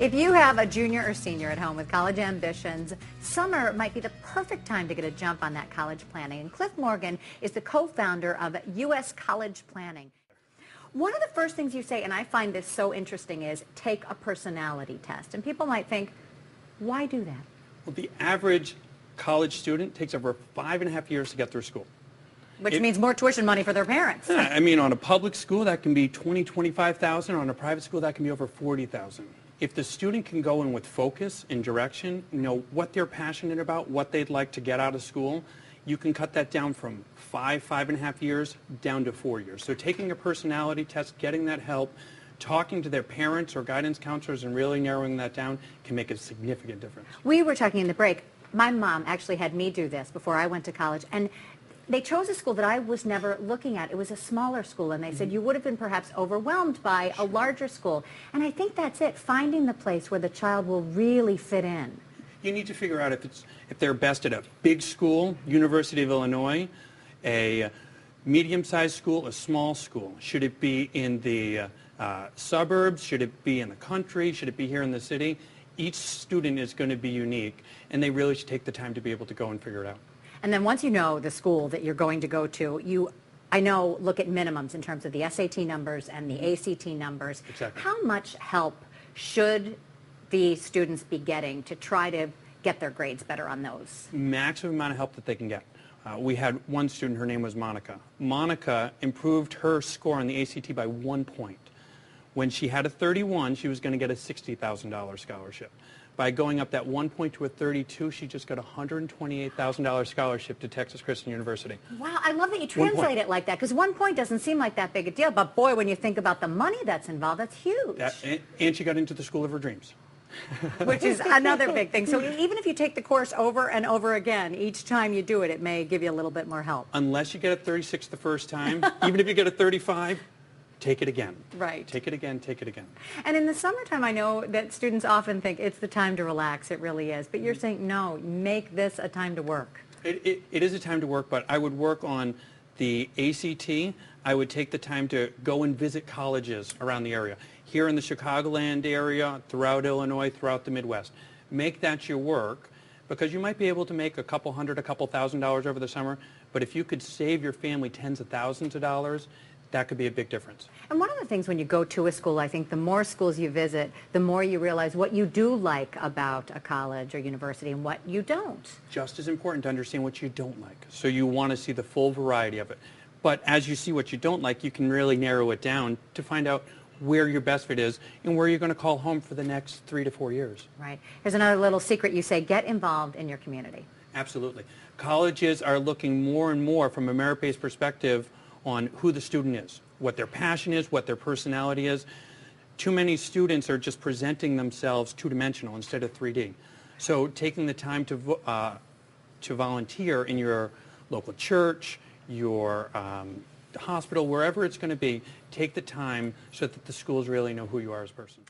If you have a junior or senior at home with college ambitions, summer might be the perfect time to get a jump on that college planning. And Cliff Morgan is the co-founder of U.S. College Planning. One of the first things you say, and I find this so interesting, is take a personality test. And people might think, why do that? Well, the average college student takes over 5.5 years to get through school. Which means more tuition money for their parents. Yeah, I mean, on a public school, that can be $25,000. On a private school, that can be over $40,000. If the student can go in with focus and direction, know what they're passionate about, what they'd like to get out of school, you can cut that down from 5.5 years down to 4 years. So taking a personality test, getting that help, talking to their parents or guidance counselors and really narrowing that down can make a significant difference. We were talking in the break. My mom actually had me do this before I went to college, and they chose a school that I was never looking at. It was a smaller school, and they said you would have been perhaps overwhelmed by a larger school. And I think that's it, finding the place where the child will really fit in. You need to figure out if they're best at a big school, University of Illinois, a medium-sized school, a small school. Should it be in the suburbs? Should it be in the country? Should it be here in the city? Each student is going to be unique, and they really should take the time to be able to go and figure it out. And then once you know the school that you're going to go to, I know, look at minimums in terms of the SAT numbers and the ACT numbers. Exactly. How much help should the students be getting to try to get their grades better on those? Maximum amount of help that they can get. We had one student, her name was Monica. Monica improved her score on the ACT by 1 point. When she had a 31, she was going to get a $60,000 scholarship. By going up that 1 point to a 32, she just got a $128,000 scholarship to Texas Christian University. Wow, I love that you translate it like that, because 1 point doesn't seem like that big a deal, but boy, when you think about the money that's involved, that's huge. And she got into the school of her dreams. Which is another big thing. So even if you take the course over and over again, each time you do it, it may give you a little bit more help. Unless you get a 36 the first time, even if you get a 35, take it again. Right. Take it again, take it again. And in the summertime, I know that students often think it's the time to relax. It really is. But you're saying, no, make this a time to work. It is a time to work, but I would work on the ACT. I would take the time to go and visit colleges around the area. Here in the Chicagoland area, throughout Illinois, throughout the Midwest. Make that your work, because you might be able to make a couple hundred, a couple $1,000s over the summer, but if you could save your family tens of thousands of dollars, that could be a big difference. And one of the things when you go to a school, I think the more schools you visit, the more you realize what you do like about a college or university and what you don't. Just as important to understand what you don't like. So you want to see the full variety of it. But as you see what you don't like, you can really narrow it down to find out where your best fit is and where you're going to call home for the next 3 to 4 years. Right. Here's another little secret. You say get involved in your community. Absolutely. Colleges are looking more and more from a merit-based perspective on who the student is, what their passion is, what their personality is. Too many students are just presenting themselves two-dimensional instead of 3D. So taking the time to volunteer in your local church, your hospital, wherever it's going to be, take the time so that the schools really know who you are as a person.